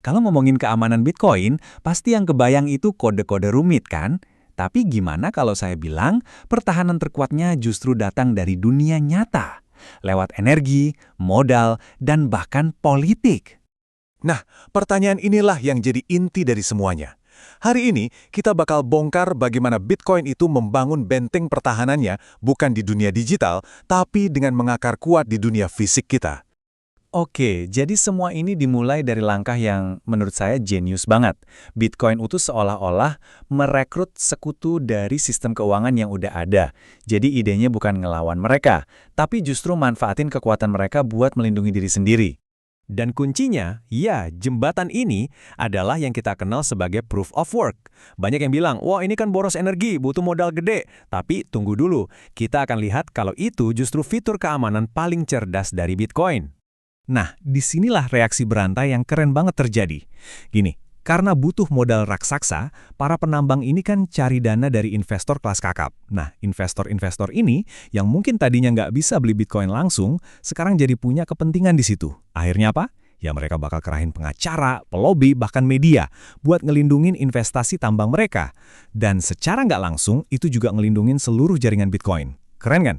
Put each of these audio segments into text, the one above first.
Kalau ngomongin keamanan Bitcoin, pasti yang kebayang itu kode-kode rumit kan? Tapi gimana kalau saya bilang pertahanan terkuatnya justru datang dari dunia nyata? Lewat energi, modal, dan bahkan politik. Nah, pertanyaan inilah yang jadi inti dari semuanya. Hari ini, kita bakal bongkar bagaimana Bitcoin itu membangun benteng pertahanannya bukan di dunia digital, tapi dengan mengakar kuat di dunia fisik kita. Oke, jadi semua ini dimulai dari langkah yang menurut saya jenius banget. Bitcoin itu seolah-olah merekrut sekutu dari sistem keuangan yang udah ada. Jadi idenya bukan ngelawan mereka, tapi justru manfaatin kekuatan mereka buat melindungi diri sendiri. Dan kuncinya, ya, jembatan ini adalah yang kita kenal sebagai proof of work. Banyak yang bilang, wah ini kan boros energi, butuh modal gede. Tapi tunggu dulu, kita akan lihat kalau itu justru fitur keamanan paling cerdas dari Bitcoin. Nah, disinilah reaksi berantai yang keren banget terjadi. Gini, karena butuh modal raksasa, para penambang ini kan cari dana dari investor kelas kakap. Nah, investor-investor ini yang mungkin tadinya nggak bisa beli Bitcoin langsung, sekarang jadi punya kepentingan di situ. Akhirnya apa? Ya mereka bakal kerahin pengacara, pelobi, bahkan media buat ngelindungin investasi tambang mereka. Dan secara nggak langsung, itu juga ngelindungin seluruh jaringan Bitcoin. Keren kan?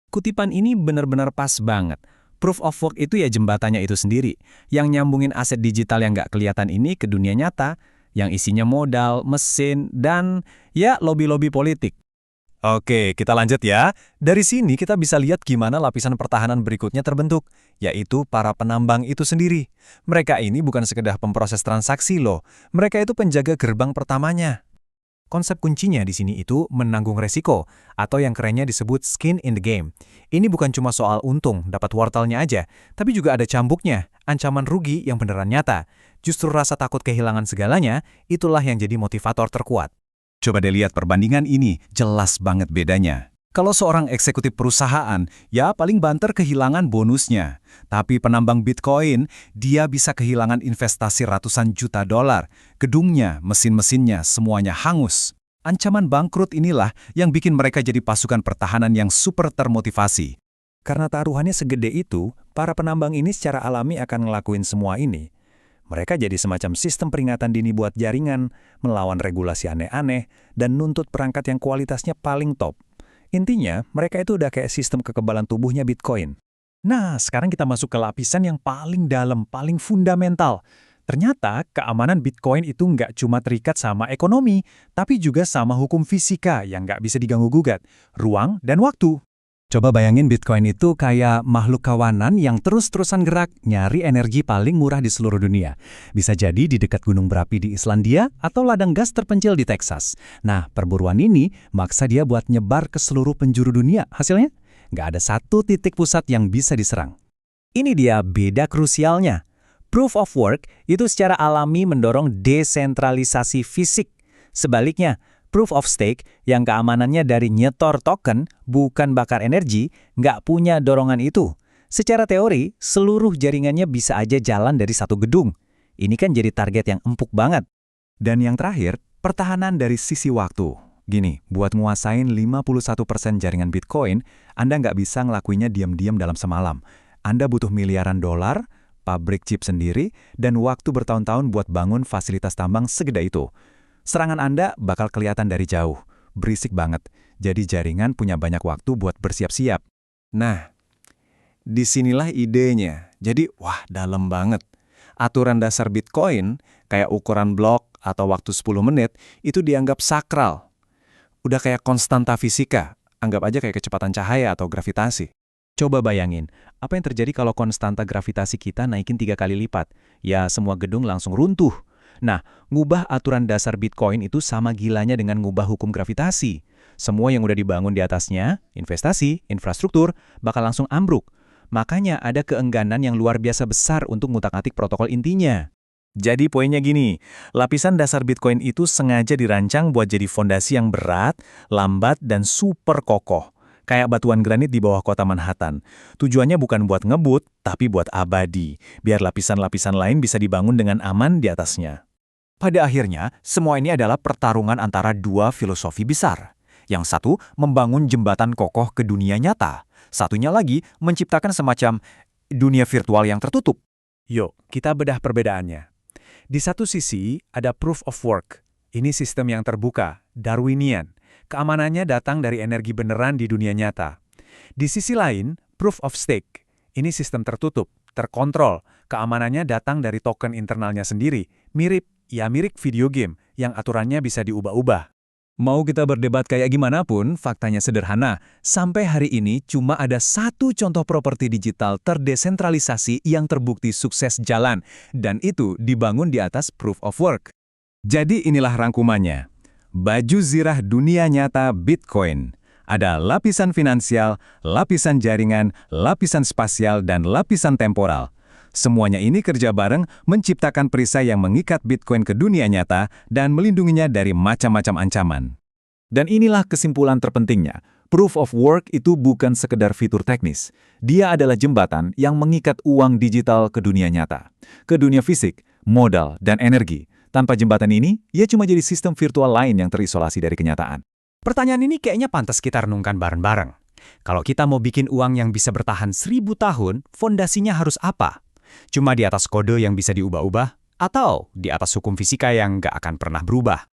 Kutipan ini benar-benar pas banget. Proof of work itu ya jembatannya itu sendiri, yang nyambungin aset digital yang nggak kelihatan ini ke dunia nyata, yang isinya modal, mesin, dan ya lobby-lobby politik. Oke, kita lanjut ya. Dari sini kita bisa lihat gimana lapisan pertahanan berikutnya terbentuk, yaitu para penambang itu sendiri. Mereka ini bukan sekedar pemproses transaksi loh, mereka itu penjaga gerbang pertamanya. Konsep kuncinya di sini itu menanggung resiko, atau yang kerennya disebut skin in the game. Ini bukan cuma soal untung, dapat wortelnya aja, tapi juga ada cambuknya, ancaman rugi yang beneran nyata. Justru rasa takut kehilangan segalanya, itulah yang jadi motivator terkuat. Coba deh lihat perbandingan ini, jelas banget bedanya. Kalau seorang eksekutif perusahaan, ya paling banter kehilangan bonusnya. Tapi penambang Bitcoin, dia bisa kehilangan investasi ratusan juta dolar. Gedungnya, mesin-mesinnya, semuanya hangus. Ancaman bangkrut inilah yang bikin mereka jadi pasukan pertahanan yang super termotivasi. Karena taruhannya segede itu, para penambang ini secara alami akan ngelakuin semua ini. Mereka jadi semacam sistem peringatan dini buat jaringan, melawan regulasi aneh-aneh, dan nuntut perangkat yang kualitasnya paling top. Intinya, mereka itu udah kayak sistem kekebalan tubuhnya Bitcoin. Nah, sekarang kita masuk ke lapisan yang paling dalam, paling fundamental. Ternyata, keamanan Bitcoin itu nggak cuma terikat sama ekonomi, tapi juga sama hukum fisika yang nggak bisa diganggu-gugat, ruang dan waktu. Coba bayangin Bitcoin itu kayak makhluk kawanan yang terus-terusan gerak, nyari energi paling murah di seluruh dunia. Bisa jadi di dekat gunung berapi di Islandia atau ladang gas terpencil di Texas. Nah, perburuan ini maksa dia buat nyebar ke seluruh penjuru dunia. Hasilnya, nggak ada satu titik pusat yang bisa diserang. Ini dia beda krusialnya. Proof of work itu secara alami mendorong desentralisasi fisik. Sebaliknya, Proof of stake yang keamanannya dari nyetor token, bukan bakar energi, nggak punya dorongan itu. Secara teori, seluruh jaringannya bisa aja jalan dari satu gedung. Ini kan jadi target yang empuk banget. Dan yang terakhir, pertahanan dari sisi waktu. Gini, buat nguasain 51% jaringan Bitcoin, Anda nggak bisa ngelakuinnya diam-diam dalam semalam. Anda butuh miliaran dolar, pabrik chip sendiri, dan waktu bertahun-tahun buat bangun fasilitas tambang segede itu. Serangan Anda bakal kelihatan dari jauh, berisik banget, jadi jaringan punya banyak waktu buat bersiap-siap. Nah, disinilah idenya. Jadi, wah dalam banget. Aturan dasar Bitcoin, kayak ukuran blok atau waktu 10 menit, itu dianggap sakral. Udah kayak konstanta fisika, anggap aja kayak kecepatan cahaya atau gravitasi. Coba bayangin, apa yang terjadi kalau konstanta gravitasi kita naikin 3 kali lipat? Ya, semua gedung langsung runtuh. Nah, ngubah aturan dasar Bitcoin itu sama gilanya dengan ngubah hukum gravitasi. Semua yang udah dibangun di atasnya, investasi, infrastruktur, bakal langsung ambruk. Makanya ada keengganan yang luar biasa besar untuk ngutak-atik protokol intinya. Jadi poinnya gini, lapisan dasar Bitcoin itu sengaja dirancang buat jadi fondasi yang berat, lambat, dan super kokoh. Kayak batuan granit di bawah kota Manhattan. Tujuannya bukan buat ngebut, tapi buat abadi. Biar lapisan-lapisan lain bisa dibangun dengan aman di atasnya. Pada akhirnya, semua ini adalah pertarungan antara dua filosofi besar. Yang satu, membangun jembatan kokoh ke dunia nyata. Satunya lagi, menciptakan semacam dunia virtual yang tertutup. Yuk, kita bedah perbedaannya. Di satu sisi, ada proof of work. Ini sistem yang terbuka, Darwinian. Keamanannya datang dari energi beneran di dunia nyata. Di sisi lain, proof of stake. Ini sistem tertutup, terkontrol. Keamanannya datang dari token internalnya sendiri. Mirip video game yang aturannya bisa diubah-ubah. Mau kita berdebat kayak gimana pun, faktanya sederhana. Sampai hari ini cuma ada satu contoh properti digital terdesentralisasi yang terbukti sukses jalan. Dan itu dibangun di atas proof of work. Jadi inilah rangkumannya. Baju zirah dunia nyata Bitcoin. Ada lapisan finansial, lapisan jaringan, lapisan spasial, dan lapisan temporal. Semuanya ini kerja bareng menciptakan perisai yang mengikat Bitcoin ke dunia nyata dan melindunginya dari macam-macam ancaman. Dan inilah kesimpulan terpentingnya. Proof of work itu bukan sekedar fitur teknis. Dia adalah jembatan yang mengikat uang digital ke dunia nyata. Ke dunia fisik, modal, dan energi. Tanpa jembatan ini, ia cuma jadi sistem virtual lain yang terisolasi dari kenyataan. Pertanyaan ini kayaknya pantas kita renungkan bareng-bareng. Kalau kita mau bikin uang yang bisa bertahan 1000 tahun, fondasinya harus apa? Cuma di atas kode yang bisa diubah-ubah? Atau di atas hukum fisika yang nggak akan pernah berubah?